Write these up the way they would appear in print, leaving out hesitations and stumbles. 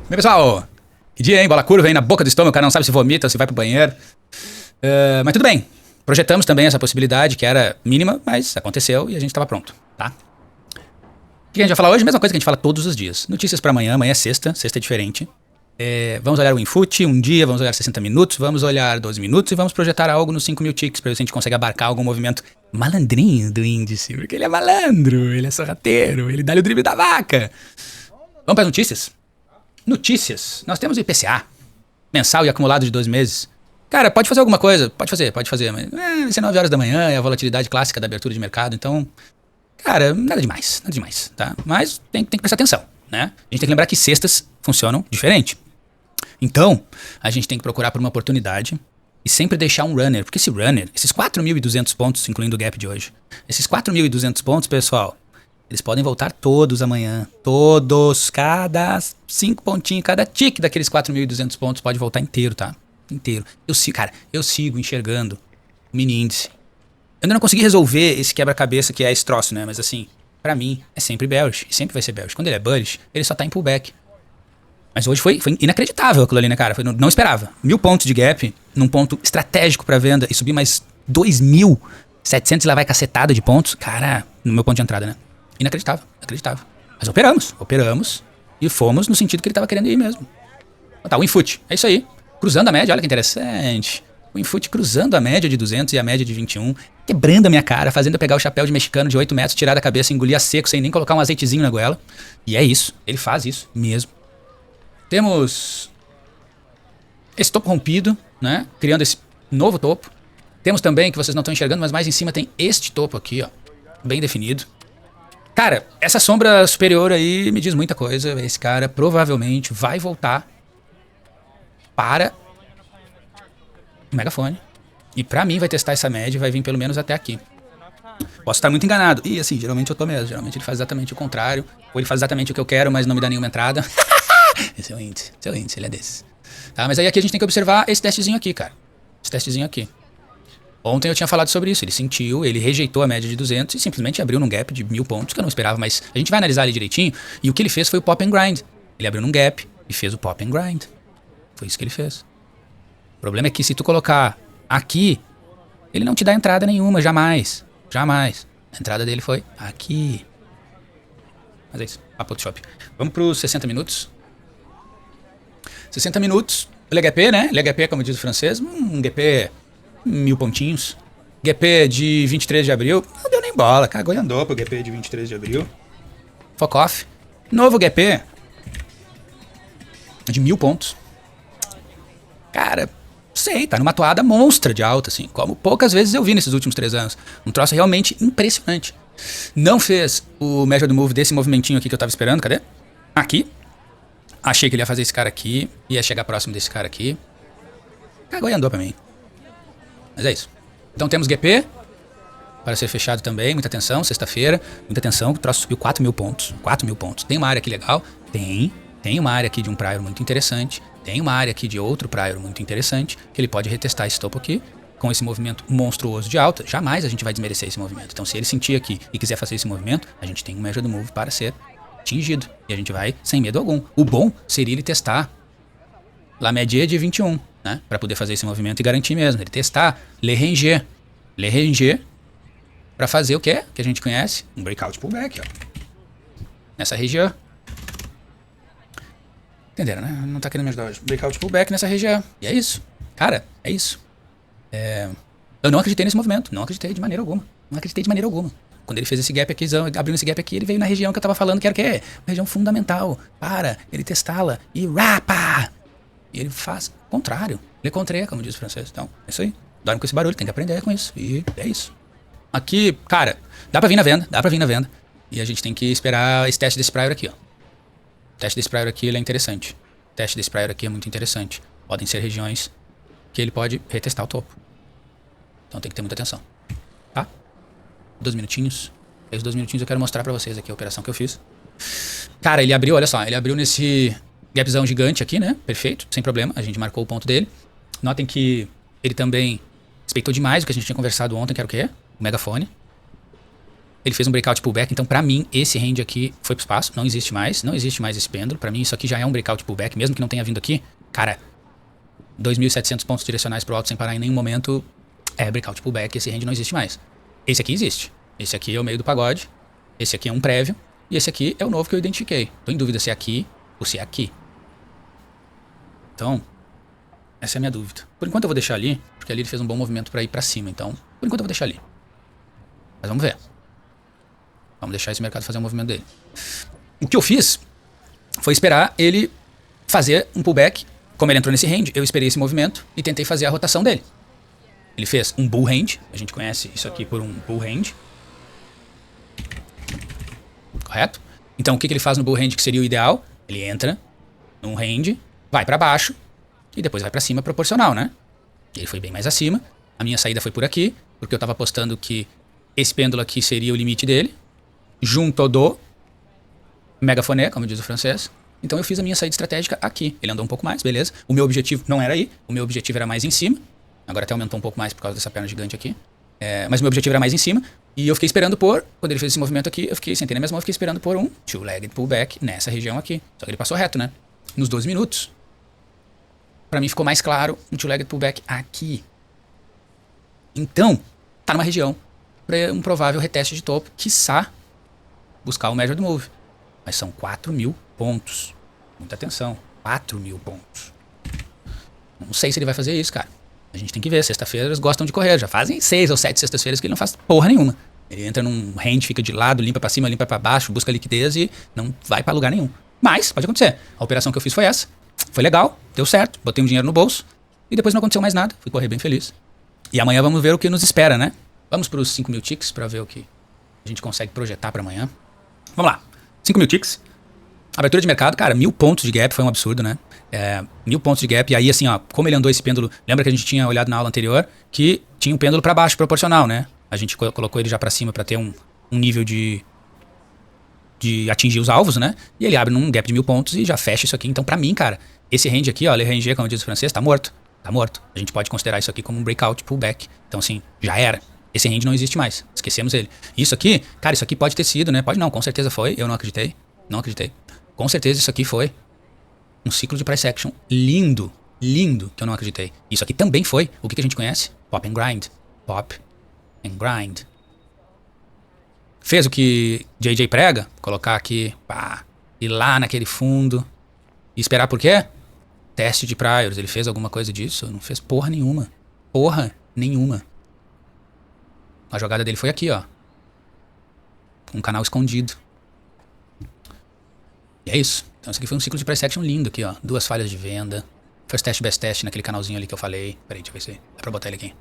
Bem, pessoal, que dia, hein? Bola curva, hein? Na boca do estômago, o cara não sabe se vomita ou se vai pro banheiro. Mas tudo bem. Projetamos também essa possibilidade, que era mínima, mas aconteceu e a gente tava pronto, tá? O que a gente vai falar hoje? Mesma coisa que a gente fala todos os dias. Notícias pra amanhã, amanhã é sexta, sexta é diferente. Vamos olhar o Infut um dia, vamos olhar 60 minutos, vamos olhar 12 minutos e vamos projetar algo nos 5.000 ticks pra ver se a gente consegue abarcar algum movimento malandrinho do índice, porque ele é malandro, ele é sorrateiro, ele dá-lhe o drible da vaca. Vamos para as notícias? Notícias. Nós temos o IPCA, mensal e acumulado de 12 meses. Cara, pode fazer alguma coisa? Pode fazer, mas vai ser 9 horas da manhã, é a volatilidade clássica da abertura de mercado, então, cara, nada demais, tá? Mas tem que prestar atenção, né? A gente tem que lembrar que sextas funcionam diferente. Então, a gente tem que procurar por uma oportunidade e sempre deixar um runner, porque esse runner, esses 4.200 pontos, incluindo o gap de hoje, esses 4.200 pontos, pessoal, eles podem voltar todos amanhã. Todos, cada 5 pontinhos, cada tique daqueles 4.200 pontos pode voltar inteiro, tá? Inteiro. Eu sigo enxergando o mini índice. Eu ainda não consegui resolver esse quebra-cabeça que é esse troço, né? Mas assim, pra mim, é sempre bearish. E sempre vai ser bearish. Quando ele é bullish, ele só tá em pullback. Mas hoje foi inacreditável aquilo ali, né, cara? Não esperava. 1.000 pontos de gap, num ponto estratégico pra venda, e subir mais 2.700 e lá vai cacetada de pontos. Cara, no meu ponto de entrada, né? Inacreditável. Mas operamos e fomos no sentido que ele tava querendo ir mesmo. Tá, o Infut, é isso aí. Cruzando a média, olha que interessante. O Infut cruzando a média de 200 e a média de 21, quebrando a minha cara, fazendo eu pegar o chapéu de mexicano de 8 metros, tirar da cabeça, engolir a seco, sem nem colocar um azeitezinho na goela. E é isso, ele faz isso mesmo. Temos esse topo rompido, né? Criando esse novo topo. Temos também, que vocês não estão enxergando, mas mais em cima tem este topo aqui, ó. Bem definido. Cara, essa sombra superior aí me diz muita coisa. Esse cara provavelmente vai voltar para o megafone. E pra mim vai testar essa média e vai vir pelo menos até aqui. Posso estar muito enganado. E assim, geralmente eu tô mesmo. Geralmente ele faz exatamente o contrário. Ou ele faz exatamente o que eu quero, mas não me dá nenhuma entrada. Esse é o índice, ele é desses. Tá, mas aí aqui a gente tem que observar esse testezinho aqui, cara. Esse testezinho aqui. Ontem eu tinha falado sobre isso, ele sentiu, ele rejeitou a média de 200 e simplesmente abriu num gap de 1.000 pontos, que eu não esperava, mas a gente vai analisar ali direitinho, e o que ele fez foi o pop and grind. Ele abriu num gap e fez o pop and grind. Foi isso que ele fez. O problema é que se tu colocar aqui, ele não te dá entrada nenhuma, jamais. Jamais. A entrada dele foi aqui. Mas é isso, a Photoshop. Vamos para os 60 minutos. 60 minutos, LHP, né? LHP, como diz o francês, um GP 1.000 pontinhos. GP de 23 de abril, não deu nem bola, cagou e andou pro GP de 23 de abril. Fuck off. Novo GP de 1.000 pontos. Cara, sei, tá numa toada monstra de alta, assim, como poucas vezes eu vi nesses últimos 3 anos. Um troço realmente impressionante. Não fez o measure do move desse movimentinho aqui que eu tava esperando, cadê? Aqui. Achei que ele ia fazer esse cara aqui, ia chegar próximo desse cara aqui. Cagou e andou pra mim. Mas é isso. Então temos GP para ser fechado também, muita atenção, sexta-feira, muita atenção, o troço subiu 4.000 pontos. 4.000 pontos. Tem uma área aqui legal? Tem uma área aqui de um prior muito interessante. Tem uma área aqui de outro prior muito interessante, que ele pode retestar esse topo aqui, com esse movimento monstruoso de alta. Jamais a gente vai desmerecer esse movimento. Então se ele sentir aqui e quiser fazer esse movimento, a gente tem um measure do move para ser atingido. E a gente vai sem medo algum. O bom seria ele testar la média de 21, né? Pra poder fazer esse movimento e garantir mesmo. Ele testar le ranger. Pra fazer o quê? Que a gente conhece? Um breakout pullback, ó. Nessa região. Entenderam, né? Não tá querendo me ajudar hoje. Breakout pullback nessa região. E é isso. Cara, é isso. Eu não acreditei nesse movimento. Não acreditei de maneira alguma. Quando ele fez esse gap aqui, abriu esse gap aqui, ele veio na região que eu tava falando que era o quê? Uma região fundamental. Para ele testá-la e rapa! E ele faz o contrário. Ele contraria, como diz o francês. Então, é isso aí. Dorme com esse barulho, tem que aprender com isso. E é isso. Aqui, cara, dá pra vir na venda. E a gente tem que esperar esse teste desse prior aqui, ó. O teste desse prior aqui, ele é interessante. O teste desse prior aqui é muito interessante. Podem ser regiões que ele pode retestar o topo. Então tem que ter muita atenção. Tá? 2 minutinhos. Esses 2 minutinhos eu quero mostrar pra vocês aqui a operação que eu fiz. Cara, ele abriu, olha só, ele abriu nesse gapzão gigante aqui, né? Perfeito, sem problema, a gente marcou o ponto dele. Notem que ele também respeitou demais o que a gente tinha conversado ontem, que era o quê? O megafone. Ele fez um breakout pullback, então pra mim esse range aqui foi pro espaço, não existe mais esse pêndulo. Pra mim isso aqui já é um breakout pullback, mesmo que não tenha vindo aqui. Cara, 2.700 pontos direcionais pro alto sem parar em nenhum momento é breakout pullback, esse range não existe mais. Esse aqui existe. Esse aqui é o meio do pagode, esse aqui é um prévio e esse aqui é o novo que eu identifiquei. Tô em dúvida se é aqui ou se é aqui. Então, essa é a minha dúvida. Por enquanto eu vou deixar ali, porque ali ele fez um bom movimento pra ir pra cima, então por enquanto eu vou deixar ali. Mas vamos ver. Vamos deixar esse mercado fazer o movimento dele. O que eu fiz foi esperar ele fazer um pullback. Como ele entrou nesse range, eu esperei esse movimento e tentei fazer a rotação dele. Ele fez um bull range. A gente conhece isso aqui por um bull range. Correto? Então o que ele faz no bull range que seria o ideal? Ele entra num range, vai pra baixo e depois vai pra cima proporcional, né? Ele foi bem mais acima. A minha saída foi por aqui, porque eu tava apostando que esse pêndulo aqui seria o limite dele, junto do megafoné, como diz o francês. Então eu fiz a minha saída estratégica aqui. Ele andou um pouco mais, beleza. O meu objetivo não era aí, o meu objetivo era mais em cima. Agora até aumentou um pouco mais por causa dessa perna gigante aqui. Mas o meu objetivo era mais em cima. E eu fiquei esperando por, quando ele fez esse movimento aqui, eu sentei na mesma mão e fiquei esperando por um two-legged pullback nessa região aqui. Só que ele passou reto, né? Nos 12 minutos. Pra mim ficou mais claro um two-legged pullback aqui. Então, tá numa região para um provável reteste de topo, quiçá buscar o measured move. Mas são 4.000 pontos. Muita atenção. 4.000 pontos. Não sei se ele vai fazer isso, cara. A gente tem que ver. Sexta-feira eles gostam de correr. Já fazem 6 ou 7 sextas-feiras que ele não faz porra nenhuma. Ele entra num range, fica de lado, limpa pra cima, limpa pra baixo, busca liquidez e não vai pra lugar nenhum. Mas, pode acontecer. A operação que eu fiz foi essa. Foi legal, deu certo. Botei um dinheiro no bolso. E depois não aconteceu mais nada. Fui correr bem feliz. E amanhã vamos ver o que nos espera, né? Vamos pros 5.000 ticks pra ver o que a gente consegue projetar pra amanhã. Vamos lá. 5.000 ticks. Abertura de mercado, cara, 1.000 pontos de gap foi um absurdo, né? 1.000 pontos de gap. E aí, assim, ó, como ele andou esse pêndulo... Lembra que a gente tinha olhado na aula anterior que tinha um pêndulo pra baixo proporcional, né? A gente colocou ele já pra cima pra ter um nível de atingir os alvos, né? E ele abre num gap de 1.000 pontos e já fecha isso aqui. Então, pra mim, cara, esse range aqui, ó, le range, como diz o francês, tá morto. Tá morto. A gente pode considerar isso aqui como um breakout pullback. Então, assim, já era. Esse range não existe mais. Esquecemos ele. Isso aqui, cara, isso aqui pode ter sido, né? Pode não, com certeza foi. Eu não acreditei. Não acreditei. Com certeza isso aqui foi um ciclo de price action lindo, lindo, que eu não acreditei. Isso aqui também foi o que a gente conhece? Pop and grind. Pop and grind. Fez o que JJ prega, colocar aqui, pá, ir lá naquele fundo e esperar por quê? Teste de priors. Ele fez alguma coisa disso? Não fez porra nenhuma. Porra nenhuma. A jogada dele foi aqui, ó. Um canal escondido. E é isso. Então isso aqui foi um ciclo de price action lindo aqui, ó. 2 falhas de venda. First test, best test naquele canalzinho ali que eu falei. Peraí, deixa eu ver se dá pra botar ele aqui.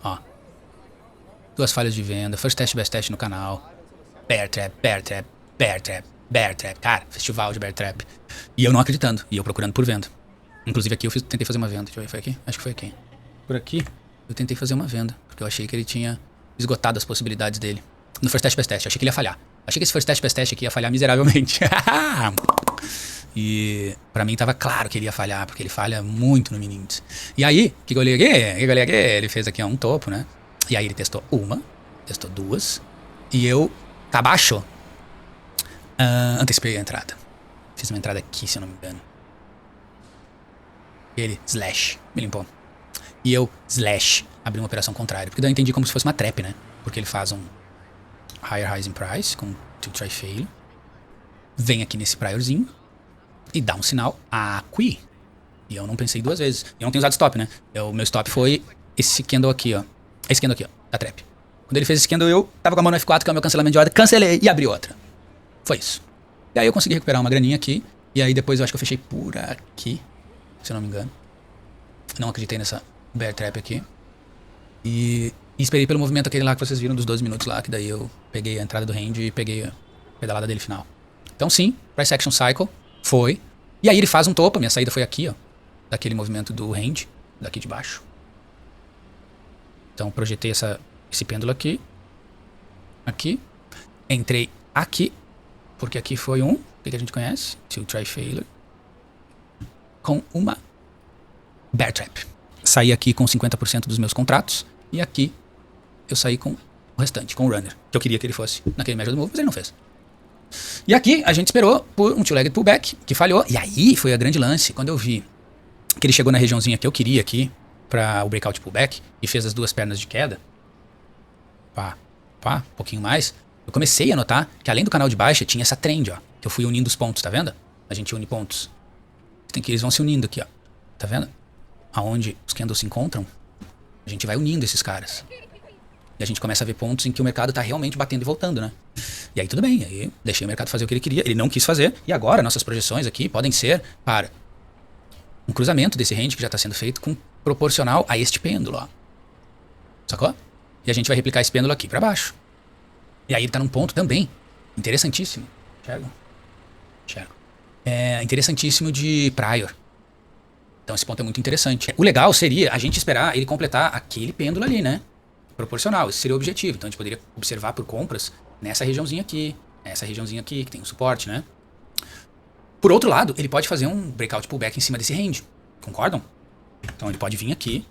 Ó. 2 falhas de venda. First test, best test no canal. Bear trap, bear trap, bear trap, bear trap. Cara, festival de bear trap. E eu não acreditando. E eu procurando por venda. Inclusive aqui eu tentei fazer uma venda. Deixa eu ver, foi aqui? Acho que foi aqui. Por aqui eu tentei fazer uma venda. Porque eu achei que ele tinha esgotado as possibilidades dele. No first test, best test. Eu achei que ele ia falhar. Achei que esse first test, best test aqui ia falhar miseravelmente. E pra mim tava claro que ele ia falhar, porque ele falha muito no mini índice. E aí, o que eu olhei aqui? Ele fez aqui ó, um topo, né? E aí ele testou uma, testou 2. E eu, tá baixo, antecipei a entrada. Fiz uma entrada aqui, se eu não me engano. E ele, slash, me limpou. E eu, slash, abri uma operação contrária. Porque daí eu entendi como se fosse uma trap, né? Porque ele faz um higher highs in price com to try fail. Vem aqui nesse priorzinho e dá um sinal aqui. E eu não pensei 2 vezes. Eu não tenho usado stop, né? O meu stop foi esse candle aqui, ó. Esse candle aqui, ó, da trap. Quando ele fez esse candle, eu tava com a mão no F4, que é o meu cancelamento de ordem, cancelei e abri outra. Foi isso. E aí eu consegui recuperar uma graninha aqui. E aí depois eu acho que eu fechei por aqui, se eu não me engano. Não acreditei nessa bear trap aqui. E esperei pelo movimento aquele lá que vocês viram dos 12 minutos lá, que daí eu peguei a entrada do range e peguei a pedalada dele final. Então sim, price action cycle, foi. E aí ele faz um topo, minha saída foi aqui, ó. Daquele movimento do range, daqui de baixo. Então projetei esse pêndulo aqui. Aqui. Entrei aqui, porque aqui foi o que a gente conhece, to try failure. Com uma bear trap. Saí aqui com 50% dos meus contratos. E aqui eu saí com o restante, com o runner, que eu queria que ele fosse naquele measure move, mas ele não fez. E aqui a gente esperou por um two-legged pullback, que falhou, e aí foi a grande lance, quando eu vi que ele chegou na regiãozinha que eu queria aqui, para o breakout pullback, e fez as duas pernas de queda, um pouquinho mais, eu comecei a notar que além do canal de baixa, tinha essa trend, ó, que eu fui unindo os pontos, tá vendo? A gente une pontos. Eles vão se unindo aqui, ó, tá vendo? Aonde os candles se encontram, a gente vai unindo esses caras. E a gente começa a ver pontos em que o mercado tá realmente batendo e voltando, né? E aí tudo bem, aí deixei o mercado fazer o que ele queria, ele não quis fazer, e agora nossas projeções aqui podem ser para um cruzamento desse range que já está sendo feito proporcional a este pêndulo, ó. Sacou? E a gente vai replicar esse pêndulo aqui para baixo. E aí ele tá num ponto também interessantíssimo. Enxergo. É interessantíssimo de prior. Então esse ponto é muito interessante. O legal seria a gente esperar ele completar aquele pêndulo ali, né? Proporcional, esse seria o objetivo. Então a gente poderia observar por compras nessa regiãozinha aqui, que tem um suporte, né? Por outro lado, ele pode fazer um breakout pullback em cima desse range. Concordam? Então ele pode vir aqui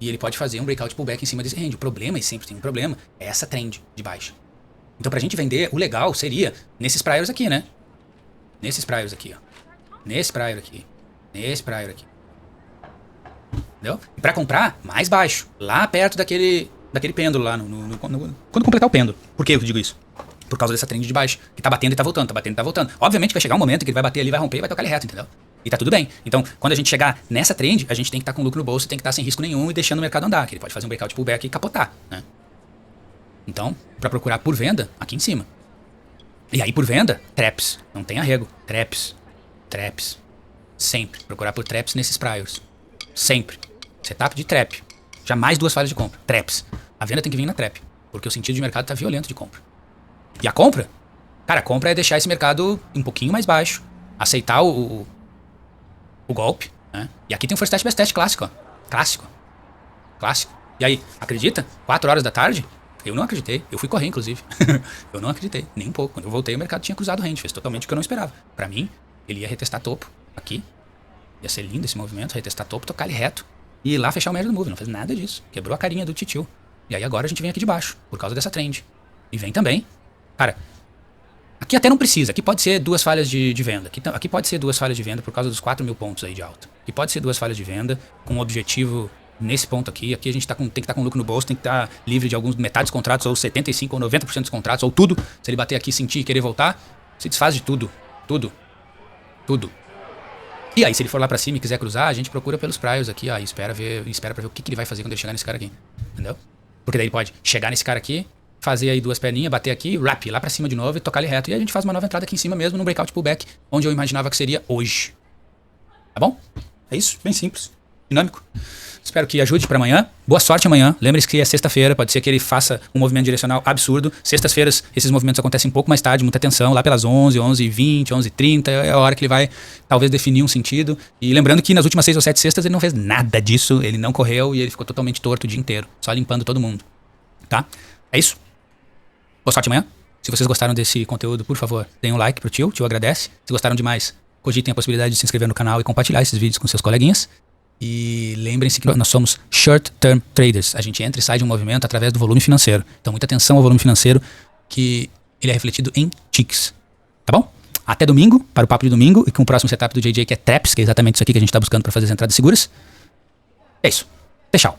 e ele pode fazer um breakout pullback em cima desse range. O problema, e sempre tem um problema, é essa trend de baixa. Então pra gente vender, o legal seria nesses priors aqui, né? Nesses priors aqui, ó. Nesse prior aqui. Nesse prior aqui. Entendeu? E pra comprar, mais baixo. Lá perto daquele pêndulo lá. Quando completar o pêndulo. Por que eu digo isso? Por causa dessa trend de baixo. Que tá batendo e tá voltando, tá batendo e tá voltando. Obviamente vai chegar um momento que ele vai bater ali, vai romper e vai tocar ele reto, entendeu? E tá tudo bem. Então, quando a gente chegar nessa trend, a gente tem que estar com lucro no bolso, tem que estar sem risco nenhum e deixando o mercado andar. Que ele pode fazer um breakout pullback e capotar, né? Então, pra procurar por venda, aqui em cima. E aí por venda, traps. Não tem arrego. Traps. Sempre. Procurar por traps nesses priors. Sempre. Setup de trap. Jamais duas falhas de compra. Traps. A venda tem que vir na trap. Porque o sentido de mercado tá violento de compra. E a compra? Cara, a compra é deixar esse mercado um pouquinho mais baixo. Aceitar o golpe, né? E aqui tem um first test, best test clássico, ó. Clássico. E aí, acredita? 4 horas da tarde? Eu não acreditei. Eu fui correr, inclusive. Eu não acreditei. Nem um pouco. Quando eu voltei, o mercado tinha cruzado o range. Fez totalmente o que eu não esperava. Pra mim, ele ia retestar topo. Aqui. Ia ser lindo esse movimento. Retestar topo, tocar ele reto. E ir lá fechar o measure move. Não fez nada disso. Quebrou a carinha do titio. E aí agora a gente vem aqui de baixo. Por causa dessa trend. E vem também. Cara, aqui até não precisa. Aqui pode ser 2 falhas de venda. Aqui pode ser 2 falhas de venda por causa dos 4.000 pontos aí de alta. Aqui pode ser 2 falhas de venda com um objetivo nesse ponto aqui. Aqui a gente tem que estar com lucro no bolso, tem que estar livre de alguns metade dos contratos, ou 75% ou 90% dos contratos, ou tudo. Se ele bater aqui, sentir e querer voltar, se desfaz de tudo. Tudo. E aí, se ele for lá pra cima e quiser cruzar, a gente procura pelos priors aqui, ó, e espera pra ver o que ele vai fazer quando ele chegar nesse cara aqui. Entendeu? Porque daí ele pode chegar nesse cara aqui, fazer aí 2 perninhas, bater aqui, wrap lá pra cima de novo e tocar ele reto. E a gente faz uma nova entrada aqui em cima mesmo, no breakout pullback, onde eu imaginava que seria hoje. Tá bom? É isso, bem simples, dinâmico. Espero que ajude pra amanhã. Boa sorte amanhã. Lembre-se que é sexta-feira, pode ser que ele faça um movimento direcional absurdo. Sextas-feiras, esses movimentos acontecem um pouco mais tarde, muita atenção, lá pelas 11, 11h20, 11h30, é a hora que ele vai talvez definir um sentido. E lembrando que nas últimas 6 ou 7 sextas ele não fez nada disso, ele não correu e ele ficou totalmente torto o dia inteiro, só limpando todo mundo. Tá? É isso. Boa sorte amanhã. Se vocês gostaram desse conteúdo, por favor, deem um like pro tio agradece. Se gostaram demais, cogitem a possibilidade de se inscrever no canal e compartilhar esses vídeos com seus coleguinhas. E lembrem-se que nós somos short term traders. A gente entra e sai de um movimento através do volume financeiro. Então muita atenção ao volume financeiro, que ele é refletido em ticks. Tá bom? Até domingo, para o papo de domingo, e com o próximo setup do JJ, que é traps, que é exatamente isso aqui que a gente está buscando para fazer as entradas seguras. É isso. Tchau.